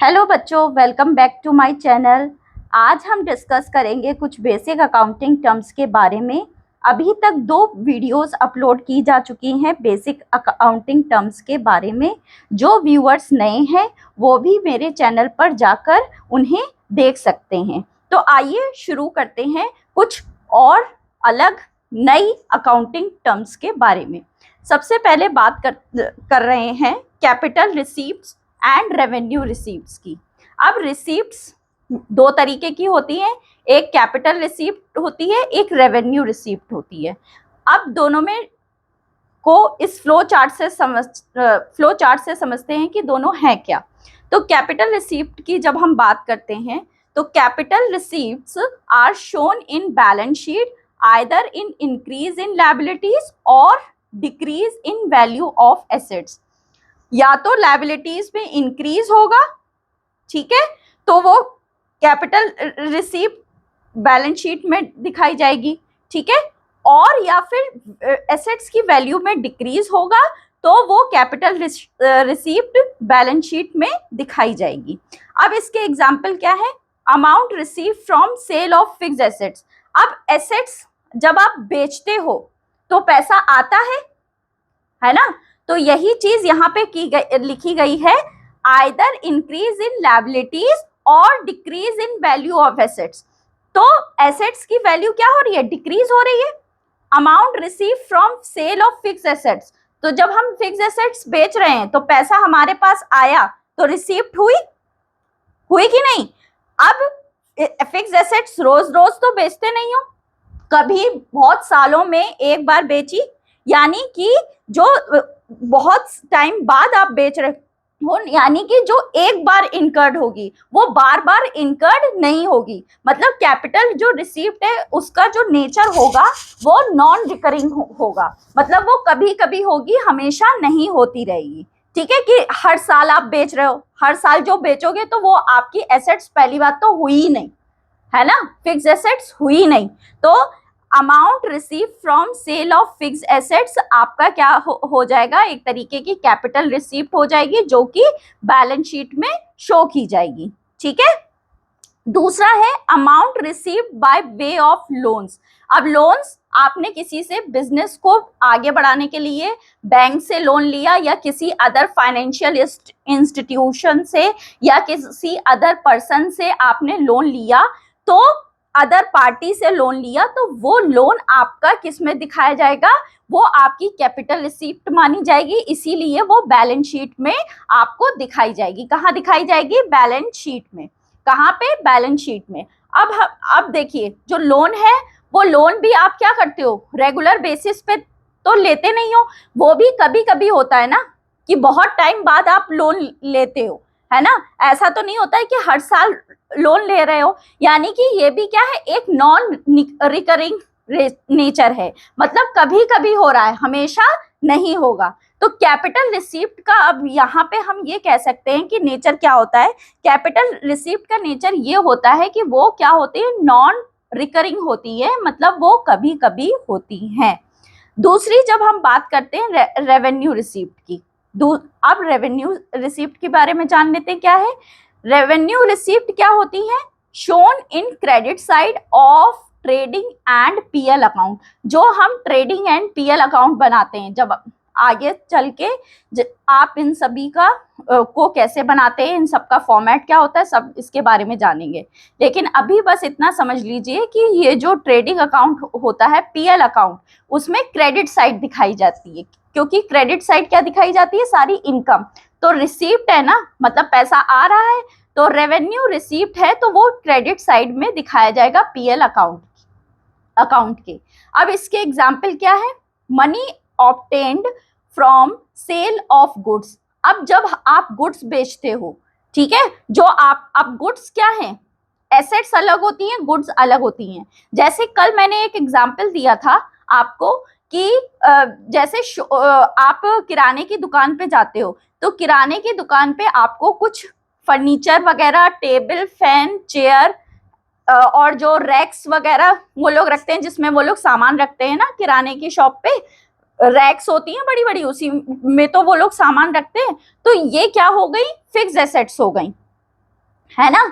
Hello बच्चों, welcome back to my channel. आज हम डिस्कस करेंगे कुछ बेसिक अकाउंटिंग टर्म्स के बारे में। अभी तक 2 वीडियोस अपलोड की जा चुकी हैं बेसिक अकाउंटिंग टर्म्स के बारे में। जो व्यूअर्स नए हैं वो भी मेरे चैनल पर जाकर उन्हें देख सकते हैं। तो आइए शुरू करते हैं कुछ और अलग नई अकाउंटिंग टर्म्स के बारे में। सबसे पहले बात कर रहे हैं capital receipts and revenue receipts की। अब रिसीप्ट्स 2 तरीके की होती हैं, एक कैपिटल रिसीप्ट होती है, एक रेवेन्यू रिसीप्ट होती है। अब दोनों में को इस फ्लो चार्ट से समझते हैं कि दोनों हैं क्या। तो कैपिटल रिसीप्ट की जब हम बात करते हैं तो capital receipts are shown in balance sheet either in increase in liabilities और decrease in value of assets. या तो लायबिलिटीज में इंक्रीज होगा, ठीक है, तो वो कैपिटल रिसीप्ट बैलेंस शीट में दिखाई जाएगी, ठीक है, और या फिर एसेट्स की वैल्यू में डिक्रीज होगा तो वो कैपिटल रिसीप्ट बैलेंस शीट में दिखाई जाएगी। अब इसके एग्जाम्पल क्या है? Amount receive from sale of fixed assets. अब एसेट्स जब आप बेचते हो तो पैसा आता है ना, तो यही चीज यहाँ पे लिखी गई है, आइदर इंक्रीज इन लायबिलिटीज और decrease in value of assets. तो एसेट्स की वैल्यू क्या हो रही है? डिक्रीज हो रही है। Amount receive from sale of fixed assets, तो जब हम फिक्स्ड एसेट्स बेच रहे हैं तो पैसा हमारे पास आया तो रिसीप्ट हुई कि नहीं? अब फिक्स्ड एसेट्स रोज रोज तो बेचते नहीं हो, कभी बहुत सालों में एक बार बेची, यानी कि जो बहुत टाइम बाद आप बेच रहे हो, यानी कि जो एक बार इनकर्ड होगी वो बार बार इनकर्ड नहीं होगी। मतलब कैपिटल जो रिसीप्ट है उसका जो नेचर होगा वो नॉन रिकरिंग होगा, मतलब वो कभी कभी होगी, हमेशा नहीं होती रहेगी। ठीक है, कि हर साल आप बेच रहे हो, हर साल जो बेचोगे तो वो आपकी एसेट्स पहली बात तो हुई ही नहीं, है ना, फिक्स्ड एसेट्स हुई नहीं। तो amount receive from sale of fixed assets आपका क्या हो जाएगा? एक तरीके की कैपिटल रिसीप्ट हो जाएगी जो कि बैलेंस शीट में शो की जाएगी, ठीक है। दूसरा है amount received by way of loans. अब लोन्स, आपने किसी से बिजनेस को आगे बढ़ाने के लिए बैंक से लोन लिया या किसी अदर फाइनेंशियल इंस्टीट्यूशन से या किसी अदर पर्सन से आपने लोन लिया, तो अदर पार्टी से लोन लिया, तो वो लोन आपका किस में दिखाया जाएगा? वो आपकी कैपिटल रिसीप्ट मानी जाएगी, इसीलिए वो बैलेंस शीट में आपको दिखाई जाएगी। कहाँ दिखाई जाएगी? बैलेंस शीट में। कहाँ पे? बैलेंस शीट में। अब देखिए, जो लोन है वो लोन भी आप क्या करते हो? रेगुलर बेसिस पे तो लेते नहीं हो, वो भी कभी कभी होता है ना कि बहुत टाइम बाद आप लोन लेते हो, है ना। ऐसा तो नहीं होता है कि हर साल लोन ले रहे हो, यानी कि ये भी क्या है? एक नॉन रिकरिंग नेचर है, मतलब कभी कभी हो रहा है, हमेशा नहीं होगा। तो कैपिटल रिसीप्ट का अब यहाँ पे हम ये कह सकते हैं कि नेचर क्या होता है? कैपिटल रिसीप्ट का नेचर ये होता है कि वो क्या होती है? नॉन रिकरिंग होती है, मतलब वो कभी कभी होती हैं। दूसरी जब हम बात करते हैं रेवेन्यू रिसीप्ट की, अब रेवेन्यू रिसीप्ट के बारे में जान लेते हैं क्या है। रेवेन्यू रिसीप्ट क्या होती है? Shown in credit side of trading and PL account. जो हम ट्रेडिंग एंड पीएल अकाउंट बनाते हैं, जब आगे चल के आप इन सभी का को कैसे बनाते हैं, इन सब का फॉर्मेट क्या होता है, सब इसके बारे में जानेंगे। लेकिन अभी बस इतना समझ लीजिए कि ये जो ट्रेडिंग अकाउंट होता है, पीएल अकाउंट, उसमें क्रेडिट साइड दिखाई जाती है, क्योंकि क्रेडिट साइड क्या दिखाई जाती है? सारी इनकम। तो रिसीप्ट है ना, मतलब पैसा आ रहा है, तो रेवेन्यू रिसीप्ट है तो वो क्रेडिट साइड में दिखाया जाएगा पीएल अकाउंट के। अब इसके एग्जाम्पल क्या है? Money obtained from sale of goods. अब जब आप गुड्स बेचते हो, ठीक है, जो अब गुड्स क्या है? एसेट्स अलग होती हैं, गुड्स अलग होती हैं। जैसे कल मैंने एक एग्जाम्पल दिया था आपको कि जैसे आप किराने की दुकान पे जाते हो, तो किराने की दुकान पे आपको कुछ फर्नीचर वगैरह, टेबल, फैन, चेयर और जो रैक्स वगैरह वो लोग रखते हैं, जिसमें वो लोग सामान रखते हैं ना, किराने की शॉप पे रैक्स होती हैं बड़ी बड़ी, उसी में तो वो लोग सामान रखते हैं। तो ये क्या हो गई? फिक्स्ड एसेट्स हो गई, है ना।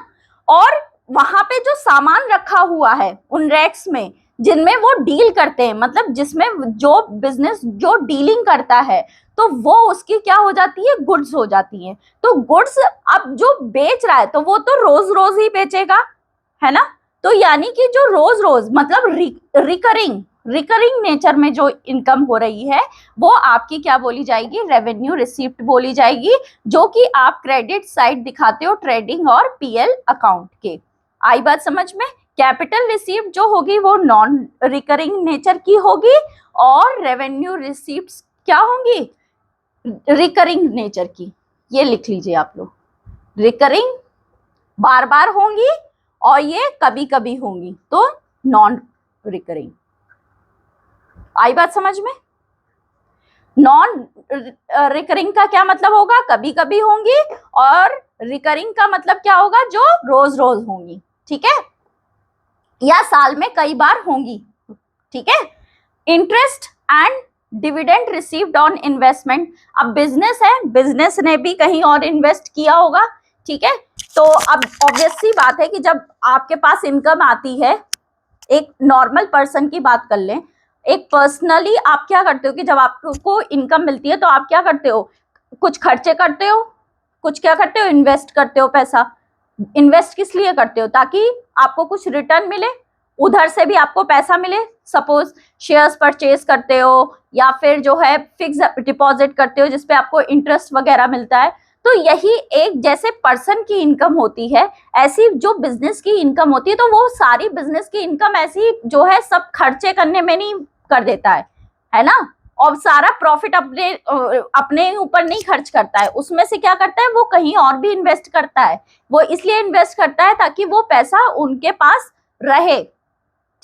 और वहां पे जो सामान रखा हुआ है उन रैक्स में जिनमें वो डील करते हैं, मतलब जिसमें जो बिजनेस जो डीलिंग करता है, तो वो उसकी क्या हो जाती है, गुड्स हो जाती हैं। तो गुड्स अब जो बेच रहा है तो वो तो रोज रोज ही बेचेगा, है ना। तो यानी कि जो रोज रोज मतलब रिकरिंग रिकरिंग नेचर में जो इनकम हो रही है वो आपकी क्या बोली जाएगी, रेवेन्यू रिसीप्ट बोली जाएगी, जो कि आप क्रेडिट साइड दिखाते हो ट्रेडिंग और पीएल अकाउंट के। आई बात समझ में। कैपिटल रिसीप्ट जो होगी वो नॉन रिकरिंग नेचर की होगी और रेवेन्यू रिसीप्ट क्या होंगी, रिकरिंग नेचर की। ये लिख लीजिए आप लोग, रिकरिंग बार बार होंगी और ये कभी कभी होंगी, तो नॉन रिकरिंग। आई बात समझ में। नॉन रिकरिंग का क्या मतलब होगा, कभी कभी होंगी, और रिकरिंग का मतलब क्या होगा, जो रोज रोज होंगी, ठीक है, या साल में कई बार होंगी, ठीक है। Interest and dividend received on investment. अब बिजनेस है, बिजनेस ने भी कहीं और इन्वेस्ट किया होगा, ठीक है। तो अब ऑब्वियस सी बात है कि जब आपके पास इनकम आती है, एक नॉर्मल पर्सन की बात कर लें, एक पर्सनली आप क्या करते हो कि जब आपको इनकम मिलती है तो आप क्या करते हो, कुछ खर्चे करते हो, कुछ क्या करते हो, इन्वेस्ट करते हो पैसा। इन्वेस्ट किस लिए करते हो, ताकि आपको कुछ रिटर्न मिले, उधर से भी आपको पैसा मिले। सपोज शेयर्स परचेज करते हो या फिर जो है फिक्स डिपॉजिट करते हो जिसपे आपको इंटरेस्ट वगैरह मिलता है। तो यही एक जैसे पर्सन की इनकम होती है, ऐसी जो बिजनेस की इनकम होती है, तो वो सारी बिजनेस की इनकम ऐसी जो है सब खर्चे करने में नहीं कर देता है ना। और सारा प्रॉफिट अपने अपने ऊपर नहीं खर्च करता है, उसमें से क्या करता है, वो कहीं और भी इन्वेस्ट करता है। वो इसलिए इन्वेस्ट करता है ताकि वो पैसा उनके पास रहे,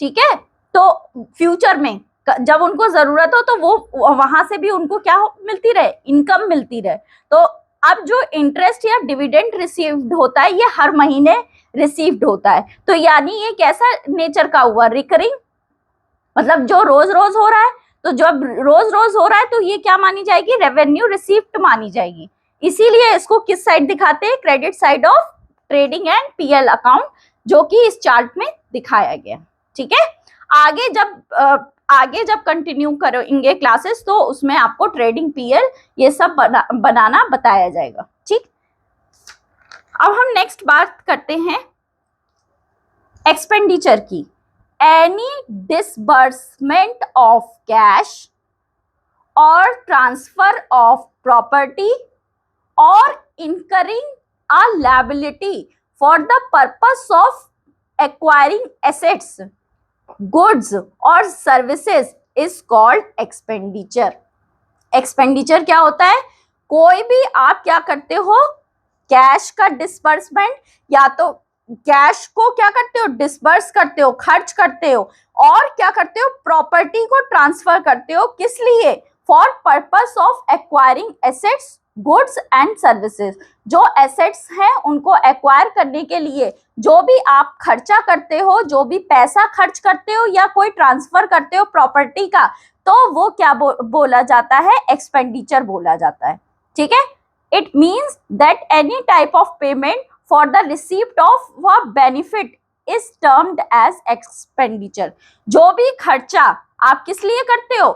ठीक है। तो फ्यूचर में जब उनको जरूरत हो तो वो वहां से भी उनको क्या मिलती रहे, इनकम मिलती रहे। तो अब जो इंटरेस्ट या डिविडेंड रिसीव्ड होता है ये हर महीने रिसीव्ड होता है, तो यानी ये कैसा नेचर का हुआ, रिकरिंग, मतलब जो रोज रोज हो रहा है। तो जब रोज रोज हो रहा है तो ये क्या मानी जाएगी, रेवेन्यू रिसीव्ड मानी जाएगी। इसीलिए इसको किस साइड दिखाते हैं, credit side of trading and PL account, जो कि इस चार्ट में दिखाया गया, ठीक है। आगे जब कंटिन्यू करेंगे क्लासेस तो उसमें आपको ट्रेडिंग पीएल ये सब बनाना बताया जाएगा, ठीक। अब हम नेक्स्ट बात करते हैं एक्सपेंडिचर की। एनी डिसबर्समेंट ऑफ कैश और ट्रांसफर ऑफ प्रॉपर्टी और incurring a liability for the purpose of acquiring assets, goods or services is called expenditure. Expenditure क्या होता है, कोई भी आप क्या करते हो, कैश का डिसबर्समेंट, या तो कैश को क्या करते हो, डिसबर्स करते हो, खर्च करते हो, और क्या करते हो, प्रॉपर्टी को ट्रांसफर करते हो, किस लिए, for purpose of acquiring assets, goods and services. जो एसेट्स हैं उनको एक्वायर करने के लिए जो भी आप खर्चा करते हो, जो भी पैसा खर्च करते हो या कोई ट्रांसफर करते हो प्रॉपर्टी का, तो वो क्या बोला जाता है, एक्सपेंडिचर बोला जाता है, ठीक है। It means that any type of payment for the receipt of a benefit is termed as expenditure. जो भी खर्चा आप किस लिए करते हो,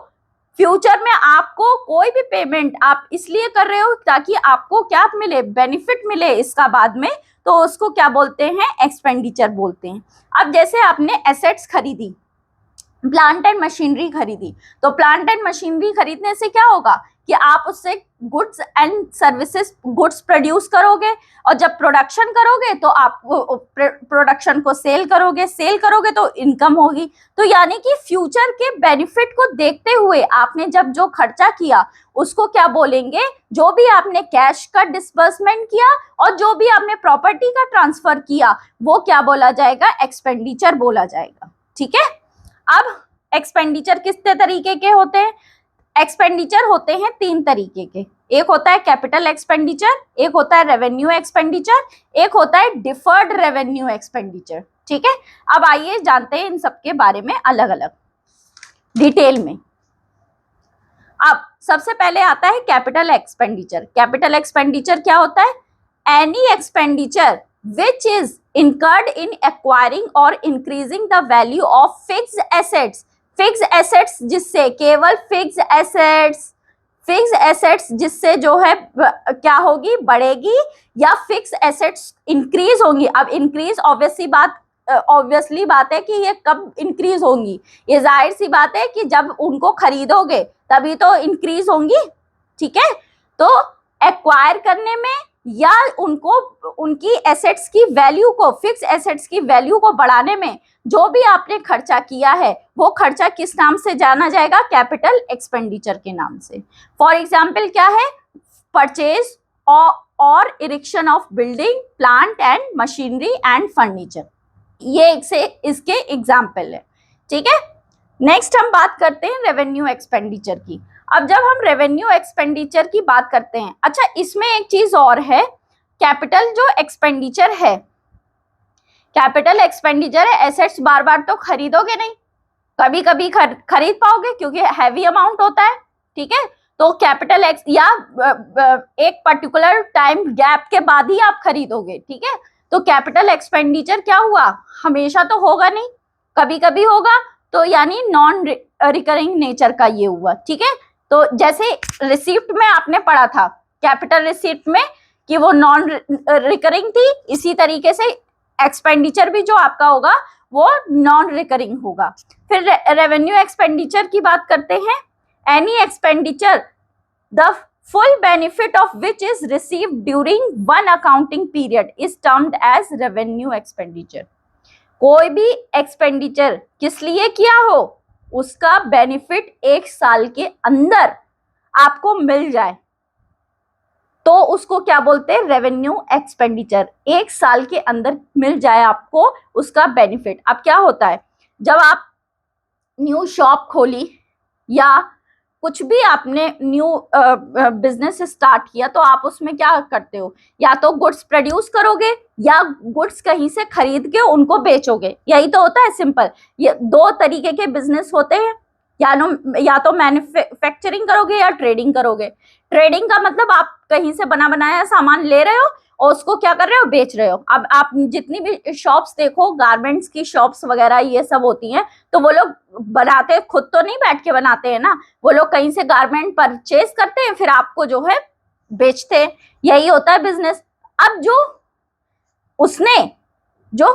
फ्यूचर में आपको कोई भी पेमेंट आप इसलिए कर रहे हो ताकि आपको क्या मिले, बेनिफिट मिले इसका बाद में, तो उसको क्या बोलते हैं, एक्सपेंडिचर बोलते हैं। अब जैसे आपने एसेट्स खरीदी, प्लांट एंड मशीनरी खरीदी, तो प्लांट एंड मशीनरी खरीदने से क्या होगा कि आप उससे goods and services, goods produce करोगे, और जब प्रोडक्शन करोगे तो आप प्रोडक्शन को सेल करोगे तो इनकम होगी। तो यानी कि फ्यूचर के बेनिफिट को देखते हुए आपने जब जो खर्चा किया उसको क्या बोलेंगे, जो भी आपने कैश का डिसबर्समेंट किया और जो भी आपने प्रॉपर्टी का ट्रांसफर किया वो क्या बोला जाएगा, एक्सपेंडिचर बोला जाएगा, ठीक है। अब एक्सपेंडिचर कितने तरीके के होते हैं, एक्सपेंडिचर होते हैं 3 तरीके के। एक होता है कैपिटल एक्सपेंडिचर, एक होता है रेवेन्यू एक्सपेंडिचर, एक होता है डिफर्ड रेवेन्यू एक्सपेंडिचर, ठीक है। अब आइए जानते हैं इन सबके बारे में अलग अलग डिटेल में। अब सबसे पहले आता है कैपिटल एक्सपेंडिचर। कैपिटल एक्सपेंडिचर क्या होता है, any expenditure which is incurred in acquiring or increasing the value of fixed assets. Fix assets जिससे, केवल फिक्स एसेट्स जिससे जो है क्या होगी, बढ़ेगी, या फिक्स एसेट्स इंक्रीज होंगी। अब इंक्रीज ऑब्वियसली बात है कि ये कब इंक्रीज होंगी, ये जाहिर सी बात है कि जब उनको खरीदोगे तभी तो इंक्रीज होंगी, ठीक है। तो एक्वायर करने में या उनको उनकी एसेट्स की वैल्यू को, फिक्स एसेट्स की वैल्यू को बढ़ाने में जो भी आपने खर्चा किया है वो खर्चा किस नाम से जाना जाएगा, कैपिटल एक्सपेंडिचर के नाम से। फॉर एग्जाम्पल क्या है, परचेज और erection of building, plant and machinery and furniture, ये इसके एग्जाम्पल है, ठीक है। नेक्स्ट हम बात करते हैं रेवेन्यू एक्सपेंडिचर की। अब जब हम रेवेन्यू एक्सपेंडिचर की बात करते हैं, अच्छा इसमें एक चीज और है, कैपिटल जो एक्सपेंडिचर है, कैपिटल एक्सपेंडिचर है, एसेट्स बार बार तो खरीदोगे नहीं, कभी कभी खरीद पाओगे क्योंकि हैवी अमाउंट होता है, ठीक है। तो कैपिटल एक्स या एक पर्टिकुलर टाइम गैप के बाद ही आप खरीदोगे, ठीक है। तो कैपिटल एक्सपेंडिचर क्या हुआ, हमेशा तो होगा नहीं, कभी कभी होगा, तो यानी नॉन रिकरिंग नेचर का ये हुआ, ठीक है। तो जैसे रिसीप्ट में आपने पढ़ा था, कैपिटल रिसीप्ट में कि वो नॉन रिकरिंग थी, इसी तरीके से एक्सपेंडिचर भी जो आपका होगा वो नॉन रिकरिंग होगा। फिर रेवेन्यू एक्सपेंडिचर की बात करते हैं, any expenditure the full benefit of which is received during one accounting period is termed as revenue expenditure। कोई भी एक्सपेंडिचर किस लिए किया हो, उसका बेनिफिट एक साल के अंदर आपको मिल जाए तो उसको क्या बोलते हैं, रेवेन्यू एक्सपेंडिचर। एक साल के अंदर मिल जाए आपको उसका बेनिफिट। अब क्या होता है, जब आप न्यू शॉप खोली या कुछ भी आपने न्यू बिजनेस स्टार्ट किया तो आप उसमें क्या करते हो, या तो गुड्स प्रोड्यूस करोगे या गुड्स कहीं से खरीद के उनको बेचोगे, यही तो होता है सिंपल। ये दो तरीके के बिजनेस होते हैं, या तो मैन्युफैक्चरिंग करोगे या ट्रेडिंग करोगे। ट्रेडिंग का मतलब आप कहीं से बना बनाया सामान ले रहे हो और उसको क्या कर रहे हो, बेच रहे हो। अब आप जितनी भी शॉप्स देखो, गारमेंट्स की शॉप्स वगैरह ये सब होती हैं, तो वो लोग बनाते खुद तो नहीं बैठ के बनाते हैं ना, वो लोग कहीं से गारमेंट परचेज करते हैं फिर आपको जो है बेचते हैं, यही होता है बिजनेस। अब जो उसने जो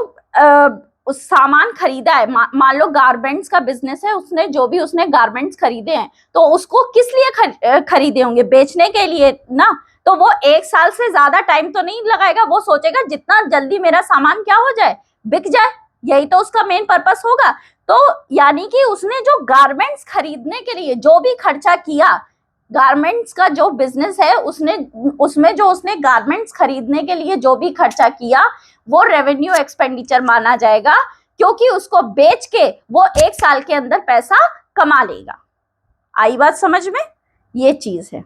उस सामान खरीदा है, मान लो गारमेंट्स का बिजनेस है, उसने गारमेंट्स खरीदे हैं, तो उसको किस लिए खरीदे होंगे, बेचने के लिए ना। तो वो एक साल से ज्यादा टाइम तो नहीं लगाएगा, वो सोचेगा जितना जल्दी मेरा सामान क्या हो जाए, बिक जाए, यही तो उसका मेन पर्पस होगा। तो यानी कि उसने जो गारमेंट्स खरीदने के लिए जो भी खर्चा किया, गारमेंट्स का जो बिजनेस है उसमें जो उसने गारमेंट्स खरीदने के लिए जो भी खर्चा किया वो रेवेन्यू एक्सपेंडिचर माना जाएगा, क्योंकि उसको बेच के वो एक साल के अंदर पैसा कमा लेगा। आई बात समझ में, ये चीज है,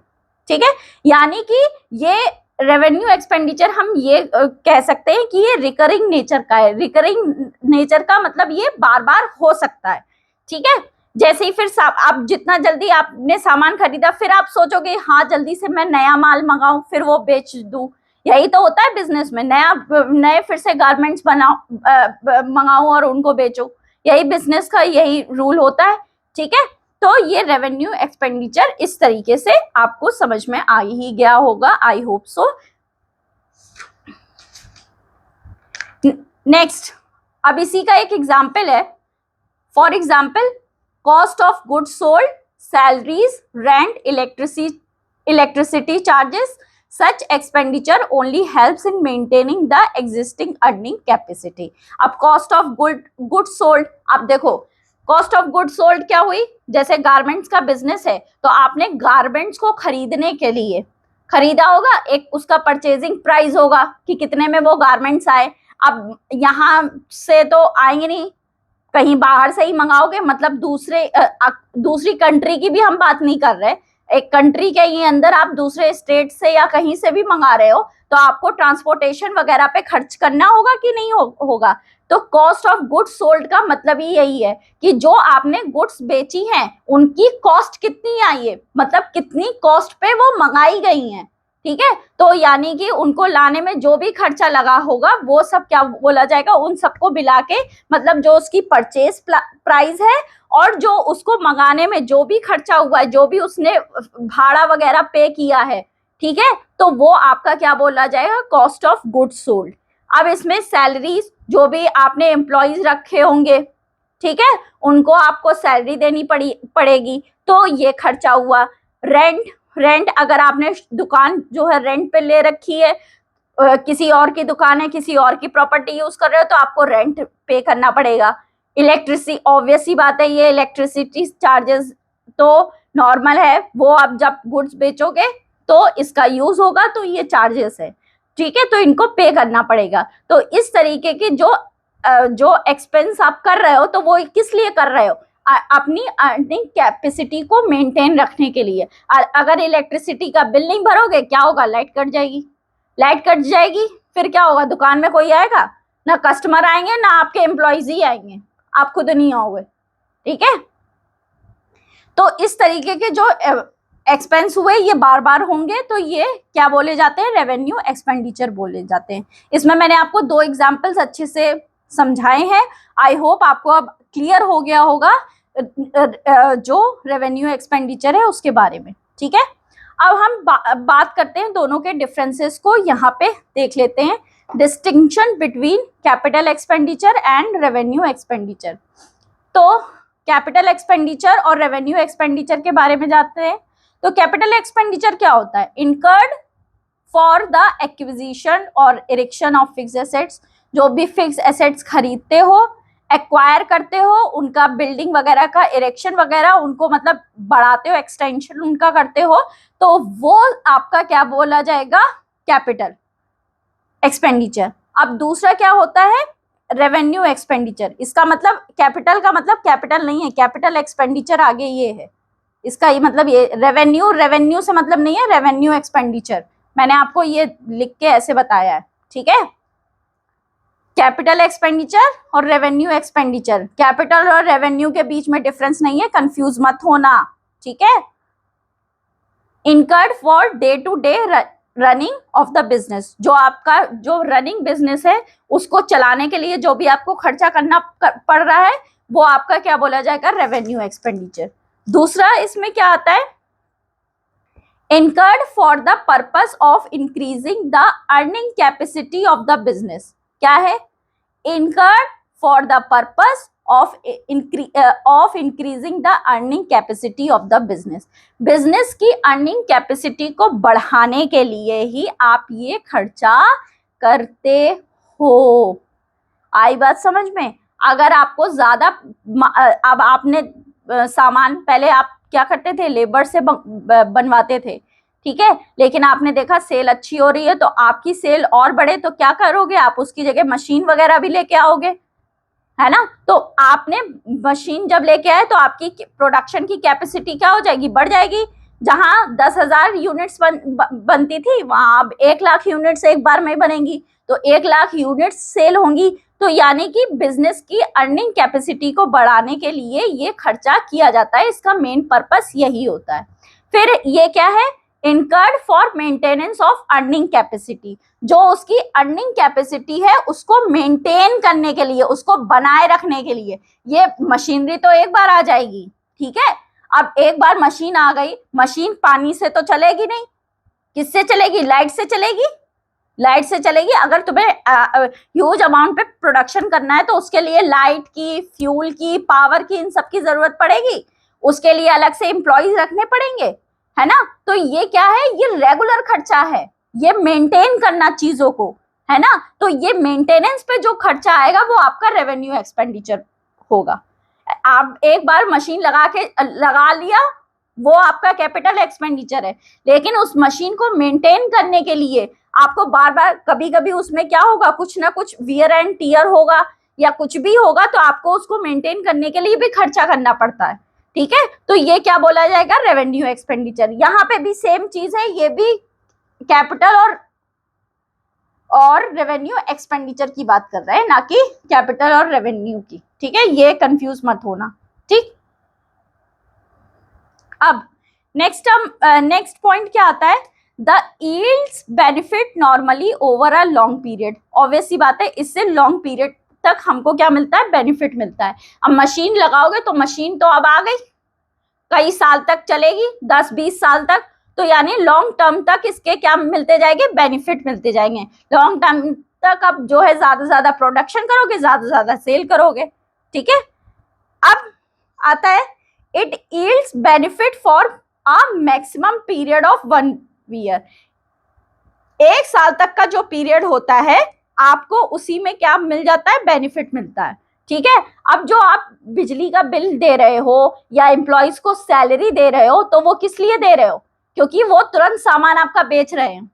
ठीक है। यानी कि ये रेवेन्यू एक्सपेंडिचर हम ये कह सकते हैं कि ये रिकरिंग नेचर का है। रिकरिंग नेचर का मतलब ये बार बार हो सकता है, ठीक है। जैसे ही फिर आप जितना जल्दी आपने सामान खरीदा फिर आप सोचोगे हाँ जल्दी से मैं नया माल मंगाऊं फिर वो बेच दूं, यही तो होता है बिजनेस में, नए फिर से गारमेंट्स मंगाऊं और उनको बेचो, यही बिजनेस का यही रूल होता है, ठीक है। तो ये रेवेन्यू एक्सपेंडिचर इस तरीके से आपको समझ में आ ही गया होगा, आई होप सो। नेक्स्ट, अब इसी का एक एग्जाम्पल है। For example, cost of goods sold, salaries, rent, electricity charges, such expenditure only helps in maintaining the existing earning capacity। अब कॉस्ट ऑफ गुड्स सोल्ड, आप देखो कॉस्ट ऑफ गुड्स सोल्ड क्या हुई, जैसे गारमेंट्स का बिजनेस है तो आपने गारमेंट्स को खरीदने के लिए खरीदा होगा, एक उसका परचेजिंग प्राइस होगा कि कितने में वो गारमेंट्स आए। अब यहाँ से तो आएंगे नहीं, कहीं बाहर से ही मंगाओगे, मतलब दूसरी कंट्री की भी हम बात नहीं कर रहे, एक कंट्री के ही अंदर आप दूसरे स्टेट से या कहीं से भी मंगा रहे हो तो आपको ट्रांसपोर्टेशन वगैरह पे खर्च करना होगा कि नहीं होगा। तो कॉस्ट ऑफ गुड्स सोल्ड का मतलब ही यही है कि जो आपने गुड्स बेची हैं उनकी कॉस्ट कितनी आई है, मतलब कितनी कॉस्ट पे वो मंगाई गई हैं, ठीक है। तो यानी कि उनको लाने में जो भी खर्चा लगा होगा वो सब क्या बोला जाएगा, उन सबको मिला के, मतलब जो उसकी परचेज प्राइस है और जो उसको मंगाने में जो भी खर्चा हुआ है, जो भी उसने भाड़ा वगैरह पे किया है, ठीक है, तो वो आपका क्या बोला जाएगा, कॉस्ट ऑफ गुड्स सोल्ड। अब इसमें सैलरीज, जो भी आपने एम्प्लॉयज रखे होंगे, ठीक है, उनको आपको सैलरी देनी पड़ेगी, तो ये खर्चा हुआ। रेंट अगर आपने दुकान जो है रेंट पे ले रखी है, किसी और की दुकान है, किसी और की प्रॉपर्टी यूज कर रहे हो, तो आपको रेंट पे करना पड़ेगा। इलेक्ट्रिसिटी, ऑब्वियस ही बात है, ये इलेक्ट्रिसिटी चार्जेस तो नॉर्मल है, वो आप जब गुड्स बेचोगे तो इसका यूज होगा, तो ये चार्जेस है, ठीक है, तो इनको पे करना पड़ेगा। तो इस तरीके के जो एक्सपेंस आप कर रहे हो, तो वो किस लिए कर रहे हो, अपनी अर्निंग कैपेसिटी को मेंटेन रखने के लिए। अगर इलेक्ट्रिसिटी का बिल नहीं भरोगे, क्या होगा, लाइट कट जाएगी। लाइट कट जाएगी, फिर क्या होगा, दुकान में कोई आएगा ना, कस्टमर आएंगे ना, आपके एम्प्लॉयज ही आएंगे, आप खुद नहीं आओगे, ठीक है। तो इस तरीके के जो एक्सपेंस हुए ये बार बार होंगे, तो ये क्या बोले जाते हैं, रेवेन्यू एक्सपेंडिचर बोले जाते हैं। इसमें मैंने आपको 2 एग्जांपल्स अच्छे से समझाए हैं। आई होप आपको अब क्लियर हो गया होगा जो रेवेन्यू एक्सपेंडिचर है उसके बारे में, ठीक है। अब हम बात करते हैं दोनों के डिफरेंसेस को, यहाँ पे देख लेते हैं, distinction between capital expenditure and revenue expenditure. तो कैपिटल एक्सपेंडिचर और रेवेन्यू एक्सपेंडिचर के बारे में जानते हैं। तो कैपिटल एक्सपेंडिचर क्या होता है, इनकर्ड फॉर द एक्विजिशन और इरेक्शन ऑफ फिक्स एसेट्स, जो भी फिक्स एसेट्स खरीदते हो, एक्वायर करते हो, उनका बिल्डिंग वगैरह का इरेक्शन वगैरह, उनको मतलब बढ़ाते हो, एक्सटेंशन उनका करते हो, तो वो आपका क्या बोला जाएगा, कैपिटल एक्सपेंडिचर। अब दूसरा क्या होता है, रेवेन्यू एक्सपेंडिचर। इसका मतलब कैपिटल का मतलब कैपिटल नहीं है, कैपिटल एक्सपेंडिचर आगे ये है, इसका ये मतलब ये रेवेन्यू से मतलब नहीं है, रेवेन्यू एक्सपेंडिचर मैंने आपको ये लिख के ऐसे बताया है, ठीक है। कैपिटल एक्सपेंडिचर और रेवेन्यू एक्सपेंडिचर, कैपिटल और रेवेन्यू के बीच में डिफरेंस नहीं है, कंफ्यूज मत होना, ठीक है। Incurred for day to day running of the business, जो आपका जो रनिंग बिजनेस है उसको चलाने के लिए जो भी आपको खर्चा करना पड़ रहा है, वो आपका क्या बोला जाएगा, रेवेन्यू एक्सपेंडिचर। दूसरा इसमें क्या आता है, incurred for the purpose of increasing the earning capacity of the business। क्या है, incurred for the purpose of increasing the earning capacity of the business। Business की अर्निंग कैपेसिटी को बढ़ाने के लिए ही आप ये खर्चा करते हो। आई बात समझ में। अगर आपको ज्यादा, अब आपने सामान, पहले आप क्या करते थे, लेबर से बनवाते थे, ठीक है, लेकिन आपने देखा सेल अच्छी हो रही है, तो आपकी सेल और बढ़े तो क्या करोगे, आप उसकी जगह मशीन वगैरह भी लेके आओगे, है ना। तो आपने मशीन जब लेके आए तो आपकी प्रोडक्शन की कैपेसिटी क्या हो जाएगी, बढ़ जाएगी। जहां 10,000 यूनिट्स बनती थी, वहां अब 1,00,000 यूनिट्स एक बार में बनेंगी, तो 1,00,000 यूनिट्स सेल होंगी। तो यानी कि बिजनेस की अर्निंग कैपेसिटी को बढ़ाने के लिए ये खर्चा किया जाता है, इसका मेन पर्पस यही होता है। फिर ये क्या है, incurred for maintenance of earning capacity, जो उसकी अर्निंग कैपेसिटी है उसको मेंटेन करने के लिए, उसको बनाए रखने के लिए। ये मशीनरी तो एक बार आ जाएगी, ठीक है, अब एक बार मशीन आ गई, मशीन पानी से तो चलेगी नहीं, किससे चलेगी, लाइट से चलेगी, लाइट से चलेगी। अगर तुम्हें ह्यूज अमाउंट पे प्रोडक्शन करना है तो उसके लिए लाइट की, फ्यूल की, पावर की, इन सब की जरूरत पड़ेगी, उसके लिए अलग से एम्प्लॉयज रखने पड़ेंगे, है ना। तो ये क्या है, ये रेगुलर खर्चा है, ये मेंटेन करना चीजों को, है ना। तो ये मेंटेनेंस पे जो खर्चा आएगा वो आपका रेवेन्यू एक्सपेंडिचर होगा। आप एक बार मशीन लगा लिया, वो आपका कैपिटल एक्सपेंडिचर है, लेकिन उस मशीन को मेंटेन करने के लिए आपको बार बार, कभी कभी उसमें क्या होगा, कुछ ना कुछ वियर एंड टियर होगा या कुछ भी होगा, तो आपको उसको मेंटेन करने के लिए भी खर्चा करना पड़ता है, ठीक है। तो ये क्या बोला जाएगा, रेवेन्यू एक्सपेंडिचर। यहाँ पे भी सेम चीज है, ये भी कैपिटल और रेवेन्यू एक्सपेंडिचर की बात कर रहे हैं, ना कि कैपिटल और रेवेन्यू की, ठीक है, ये कंफ्यूज मत होना, ठीक। अब नेक्स्ट पॉइंट क्या आता है, the yields benefit normally over a long period. Obvious सी बात है, इससे लॉन्ग पीरियड तक हमको क्या मिलता है, बेनिफिट मिलता है। अब मशीन लगाओगे तो मशीन तो अब आ गई, कई साल तक चलेगी, 10-20 साल तक, तो यानी लॉन्ग टर्म तक इसके क्या मिलते जाएंगे, बेनिफिट मिलते जाएंगे। लॉन्ग टर्म तक अब जो है ज्यादा से ज्यादा प्रोडक्शन करोगे, ज्यादा से ज्यादा सेल करोगे। ठीक है, अब आता है it yields benefit for a maximum period of 1 year. 1 साल तक का जो पीरियड होता है आपको उसी में क्या मिल जाता है, बेनिफिट मिलता है। ठीक है, अब जो आप बिजली का बिल दे रहे हो या एम्प्लॉइज को सैलरी दे रहे हो, तो वो किस लिए दे रहे हो, क्योंकि वो तुरंत सामान आपका बेच रहे हैं।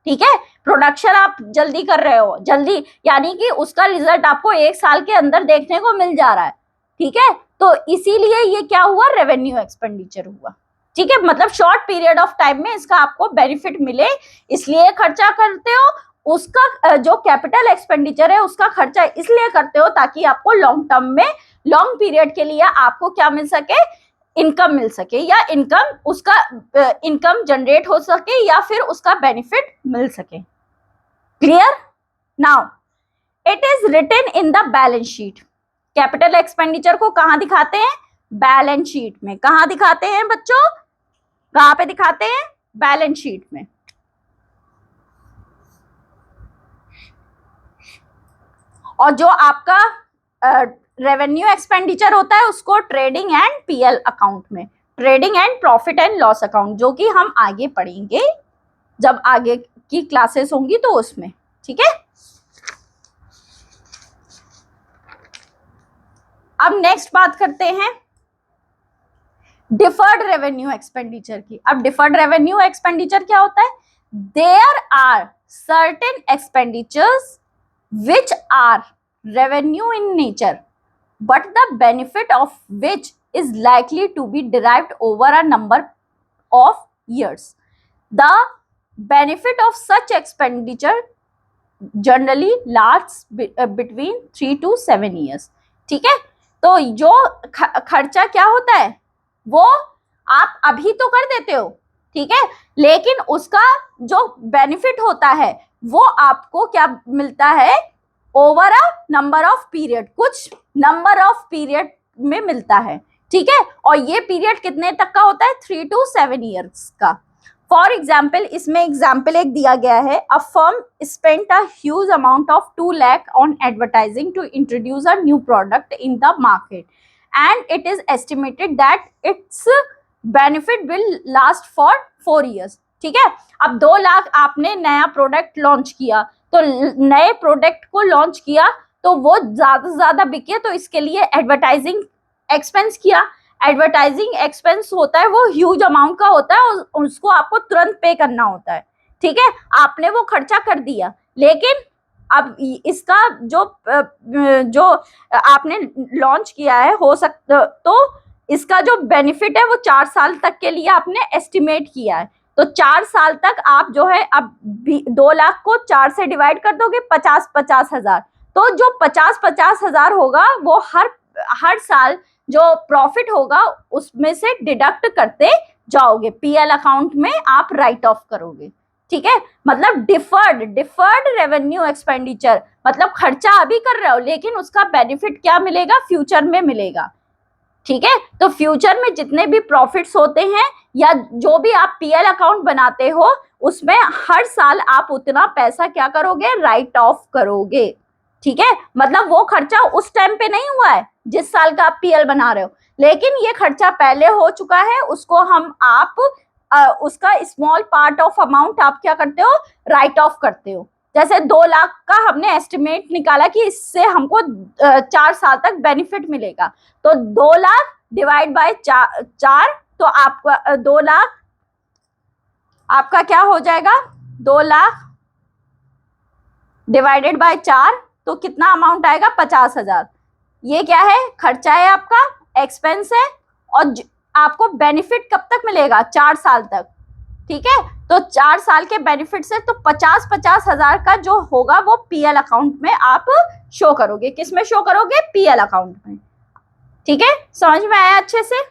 ठीक है, प्रोडक्शन आप जल्दी कर रहे हो, जल्दी यानी कि उसका रिजल्ट आपको 1 साल के अंदर देखने को मिल जा रहा है। ठीक है, तो इसीलिए ये क्या हुआ, रेवेन्यू एक्सपेंडिचर हुआ। ठीक है, मतलब शॉर्ट पीरियड ऑफ टाइम में इसका आपको बेनिफिट मिले, इसलिए खर्चा करते हो। उसका जो कैपिटल एक्सपेंडिचर है उसका खर्चा इसलिए करते हो ताकि आपको लॉन्ग टर्म में, लॉन्ग पीरियड के लिए आपको क्या मिल सके, इनकम मिल सके, या इनकम उसका इनकम जनरेट हो सके, या फिर उसका बेनिफिट मिल सके। Clear? Now it is written in the balance sheet. Capital expenditure को कहां दिखाते हैं, बैलेंस शीट में। कहां दिखाते हैं बच्चों, कहां पे दिखाते हैं, बैलेंस शीट में। और जो आपका रेवेन्यू एक्सपेंडिचर होता है उसको ट्रेडिंग एंड पीएल अकाउंट में, trading and profit and loss account, जो कि हम आगे पढ़ेंगे जब आगे की क्लासेस होंगी तो उसमें। ठीक है, अब नेक्स्ट बात करते हैं डिफर्ड रेवेन्यू एक्सपेंडिचर की। अब डिफर्ड रेवेन्यू एक्सपेंडिचर क्या होता है, there are certain expenditures which are revenue in nature but the benefit of which is likely to be derived over a number of years. The benefit of such expenditure generally lasts between 3 to 7 years. ठीक है, तो जो खर्चा क्या होता है वो आप अभी तो कर देते हो, ठीक है, लेकिन उसका जो बेनिफिट होता है वो आपको क्या मिलता है, over a number of period, कुछ नंबर ऑफ पीरियड में मिलता है। ठीक है, और ये पीरियड कितने तक का होता है, 3 to 7 ईयर्स का। फॉर एग्जाम्पल, इसमें एग्जाम्पल एक दिया गया है, a firm spent a huge amount of 2 lakh on advertising to introduce a new product in the market and it is estimated that its benefit will last for 4 years. ठीक है, अब 2 लाख आपने नया प्रोडक्ट लॉन्च किया, तो नए प्रोडक्ट को launch किया तो वो ज्यादा से ज्यादा बिके, तो इसके लिए एडवर्टाइजिंग एक्सपेंस किया। एडवर्टाइजिंग एक्सपेंस होता है वो ह्यूज अमाउंट का होता है और उसको आपको तुरंत पे करना होता है। ठीक है, आपने वो खर्चा कर दिया, लेकिन अब इसका जो आपने लॉन्च किया है, हो सकता तो इसका जो बेनिफिट है वो 4 साल तक के लिए आपने एस्टिमेट किया है। तो 4 साल तक आप जो है, अब 2 लाख को 4 से डिवाइड कर दोगे, 50-50 हजार, तो जो 50-50 हजार होगा वो हर साल जो प्रॉफिट होगा उसमें से डिडक्ट करते जाओगे, पीएल अकाउंट में आप राइट ऑफ करोगे। ठीक है, मतलब डिफर्ड रेवेन्यू एक्सपेंडिचर, मतलब खर्चा अभी कर रहे हो लेकिन उसका बेनिफिट क्या मिलेगा, फ्यूचर में मिलेगा। ठीक है, तो फ्यूचर में जितने भी प्रॉफिट्स होते हैं या जो भी आप पीएल अकाउंट बनाते हो उसमें हर साल आप उतना पैसा क्या करोगे, राइट ऑफ करोगे। ठीक है, मतलब वो खर्चा उस टाइम पे नहीं हुआ है जिस साल का आप पीएल बना रहे हो, लेकिन ये खर्चा पहले हो चुका है, उसको आप उसका स्मॉल पार्ट ऑफ अमाउंट आप क्या करते हो, राइट ऑफ करते हो। जैसे 2 लाख का हमने एस्टिमेट निकाला कि इससे हमको 4 साल तक बेनिफिट मिलेगा, तो 2 लाख डिवाइड बाय 4, तो आपका 2 लाख आपका क्या हो जाएगा, 2 लाख डिवाइडेड बाय 4, तो कितना अमाउंट आएगा, 50,000। ये क्या है, खर्चा है आपका, एक्सपेंस है, और आपको बेनिफिट कब तक मिलेगा, 4 साल तक। ठीक है, तो 4 साल के बेनिफिट से तो 50-50 हजार का जो होगा वो पीएल अकाउंट में आप शो करोगे। किस में शो करोगे, पीएल अकाउंट में। ठीक है, समझ में आया अच्छे से?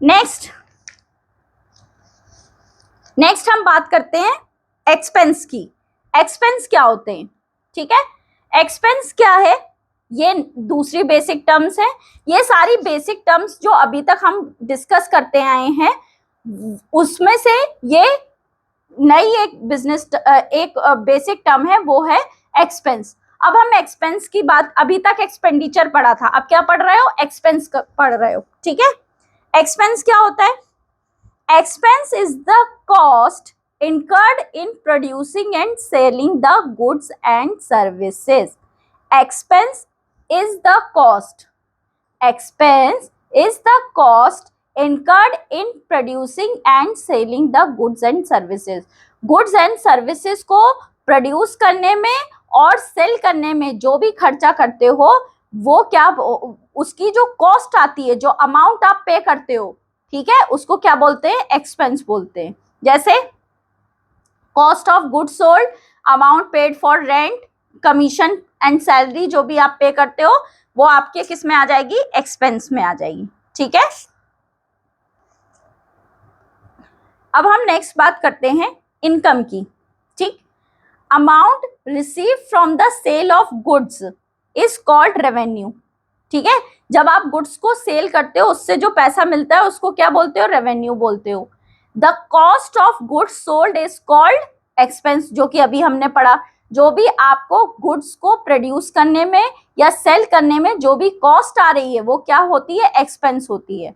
नेक्स्ट, नेक्स्ट हम बात करते हैं एक्सपेंस की। एक्सपेंस क्या होते हैं, ठीक है। एक्सपेंस क्या है, ये दूसरी बेसिक टर्म्स है। ये सारी बेसिक टर्म्स जो अभी तक हम डिस्कस करते आए हैं उसमें से ये नई एक बिजनेस एक बेसिक टर्म है, वो है एक्सपेंस। अब हम एक्सपेंस की बात, अभी तक एक्सपेंडिचर पढ़ा था, अब क्या पढ़ रहे हो, एक्सपेंस पढ़ रहे हो, ठीक है। एक्सपेंस क्या होता है, expense is the cost incurred in producing and selling the goods and services. Expense is the cost. Expense is the cost incurred in producing and selling the goods and services. Goods and services को produce करने में और cell करने में जो भी खर्चा करते हो वो क्या, उसकी जो कॉस्ट आती है, जो अमाउंट आप पे करते हो, ठीक है, उसको क्या बोलते हैं, एक्सपेंस बोलते हैं। जैसे cost of good sold, amount paid for rent, commission and salary, जो भी आप पे करते हो वो आपके किस में आ जाएगी, एक्सपेंस में आ जाएगी, ठीक है। अब हम नेक्स्ट बात करते हैं इनकम की, ठीक। Amount receive from the sale of goods is called revenue, ठीक है। जब आप गुड्स को सेल करते हो उससे जो पैसा मिलता है उसको क्या बोलते हो, रेवेन्यू बोलते हो। The cost of goods sold is called expense, जो कि अभी हमने पढ़ा। जो भी आपको गुड्स को प्रोड्यूस करने में या सेल करने में जो भी कॉस्ट आ रही है वो क्या होती है, एक्सपेंस होती है।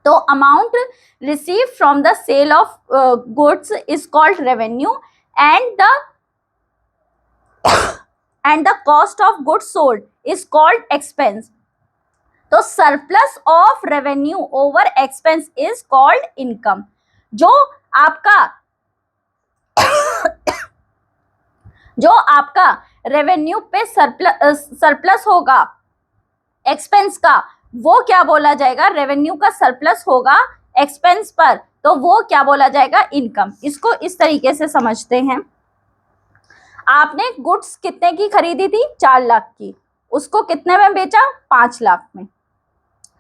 तो amount receive from the sale of goods is called revenue and the cost of goods sold is called expense. तो surplus of revenue over expense is called income. जो आपका रेवेन्यू पे सरप्लस होगा एक्सपेंस का, वो क्या बोला जाएगा, रेवेन्यू का सरप्लस होगा एक्सपेंस पर, तो वो क्या बोला जाएगा, इनकम। इसको इस तरीके से समझते हैं। आपने गुड्स कितने की खरीदी थी, 4 लाख की, उसको कितने में बेचा, 5 लाख में,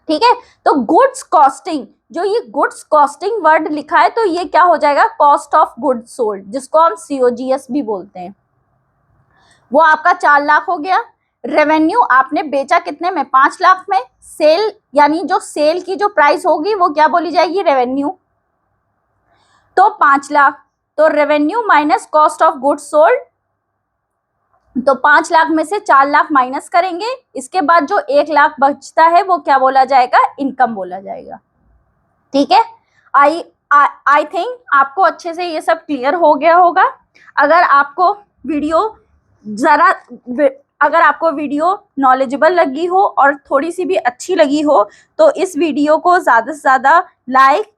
ठीक है। तो गुड्स कॉस्टिंग, जो ये गुड्स कॉस्टिंग वर्ड लिखा है तो ये क्या हो जाएगा, कॉस्ट ऑफ गुड्स सोल्ड, जिसको हम COGS भी बोलते हैं, वो आपका 4 लाख हो गया। रेवेन्यू आपने बेचा कितने में, 5 लाख में। सेल यानी जो सेल की जो प्राइस होगी वो क्या बोली जाएगी, रेवेन्यू, तो 5 लाख। तो revenue minus cost of goods sold, तो 5 लाख में से 4 लाख माइनस करेंगे, इसके बाद जो 1 लाख बचता है वो क्या बोला जाएगा, इनकम बोला जाएगा, ठीक है। आई थिंक आपको अच्छे से ये सब क्लियर हो गया होगा। अगर आपको वीडियो नॉलेजेबल लगी हो और थोड़ी सी भी अच्छी लगी हो तो इस वीडियो को ज़्यादा से ज़्यादा लाइक